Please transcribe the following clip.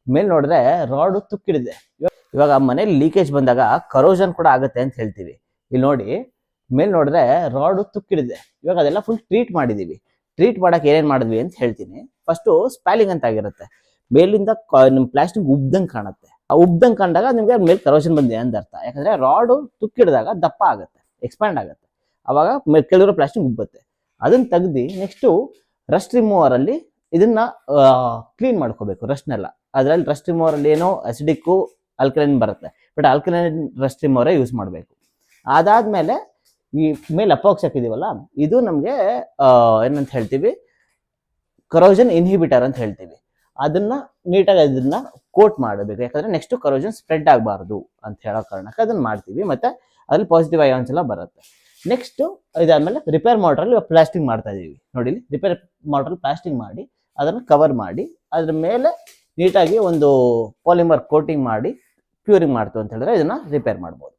ಮೇಲೆ ನೋಡಿದ್ರೆ ರಾಡ್ ತುಕ್ಕಿಡಿದೆ. ಇವಾಗ ಮನೇಲಿ ಲೀಕೇಜ್ ಬಂದಾಗ ಕರೋಷನ್ ಕೂಡ ಆಗುತ್ತೆ ಅಂತ ಹೇಳ್ತೀವಿ. ಇಲ್ಲಿ ನೋಡಿ ಮೇಲೆ ನೋಡಿದ್ರೆ ರಾಡ್ ತುಕ್ಕಿಡಿದೆ. ಇವಾಗ ಅದೆಲ್ಲ ಫುಲ್ ಟ್ರೀಟ್ ಮಾಡಿದೀವಿ. ಟ್ರೀಟ್ ಮಾಡಕ್ಕೆ ಏನೇನ್ ಮಾಡಿದ್ವಿ ಅಂತ ಹೇಳ್ತೀನಿ. ಫಸ್ಟ್ ಸ್ಪ್ಯಾಲಿಂಗ್ ಅಂತ ಆಗಿರುತ್ತೆ. ಮೇಲಿಂದ ನಿಮ್ ಪ್ಲಾಸ್ಟಿಕ್ ಉಬ್ದಂಗ್ ಕಾಣುತ್ತೆ. ಆ ಉಬ್ದಂಗ್ ಕಂಡಾಗ ನಿಮ್ಗೆ ಮೇಲೆ ಕರೋಷನ್ ಬಂದಿದೆ ಅಂತ ಅರ್ಥ. ಯಾಕಂದ್ರೆ ರಾಡ್ ತುಕ್ಕಿಡಿದಾಗ ದಪ್ಪ ಆಗುತ್ತೆ, ಎಕ್ಸ್ಪ್ಯಾಂಡ್ ಆಗುತ್ತೆ. ಅವಾಗ ಕೆಳಗಿರೋ ಪ್ಲಾಸ್ಟಿಕ್ ಉಬ್ಬುತ್ತೆ. ಅದನ್ನ ತೆಗ್ದು ನೆಕ್ಸ್ಟ್ ರಸ್ಟ್ ರಿಮೂವರ್ ಅಲ್ಲಿ ಇದನ್ನ ಕ್ಲೀನ್ ಮಾಡ್ಕೋಬೇಕು ರಸ್ಟ್ನೆಲ್ಲ. ಅದ್ರಲ್ಲಿ ರಸ್ಟ್ ರಿಮೂವರ್ ಅಲ್ಲಿ ಏನೋ ಅಸಿಡಿಕ್ಕು ಆಲ್ಕಲೈನ್ ಬರುತ್ತೆ, ಬಟ್ ಆಲ್ಕಲೈನ್ ರಸ್ಟ್ ರಿಮೂವರೇ ಯೂಸ್ ಮಾಡಬೇಕು. ಅದಾದ್ಮೇಲೆ ಈ ಮೇಲೆ ಅಪಾಕ್ಸಿ ಹಾಕಿದೀವಲ್ಲ, ಇದು ನಮ್ಗೆ ಏನಂತ ಹೇಳ್ತೀವಿ, ಕರೋಷನ್ ಇನ್ಹಿಬಿಟರ್ ಅಂತ ಹೇಳ್ತೀವಿ. ಅದನ್ನ ನೀಟಾಗಿ ಅದನ್ನ ಕೋಟ್ ಮಾಡಬೇಕು. ಯಾಕಂದ್ರೆ ನೆಕ್ಸ್ಟ್ ಕರೋಷನ್ ಸ್ಪ್ರೆಡ್ ಆಗಬಾರ್ದು ಅಂತ ಹೇಳೋ ಕಾರಣಕ್ಕೆ ಅದನ್ನ ಮಾಡ್ತೀವಿ. ಮತ್ತೆ ಅದ್ರಲ್ಲಿ ಪಾಸಿಟಿವ್ ಅಯಾನ್ಸ್ ಎಲ್ಲ ಬರುತ್ತೆ. ನೆಕ್ಸ್ಟ್ ಇದಾದ್ಮೇಲೆ ರಿಪೇರ್ ಮೋಟರ್ ಪ್ಲಾಸ್ಟಿಂಗ್ ಮಾಡ್ತಾ ಇದೀವಿ. ನೋಡಿ, ರಿಪೇರ್ ಮೋಟರ್ ಪ್ಲಾಸ್ಟಿಂಗ್ ಮಾಡಿ ಅದನ್ನು ಕವರ್ ಮಾಡಿ ಅದ್ರ ಮೇಲೆ ನೀಟಾಗಿ ಒಂದು ಪಾಲಿಮರ್ ಕೋಟಿಂಗ್ ಮಾಡಿ ಕ್ಯೂರಿಂಗ್ ಮಾಡ್ತು ಅಂತ ಹೇಳಿದ್ರೆ ಇದನ್ನ ರಿಪೇರ್ ಮಾಡ್ಬೋದು.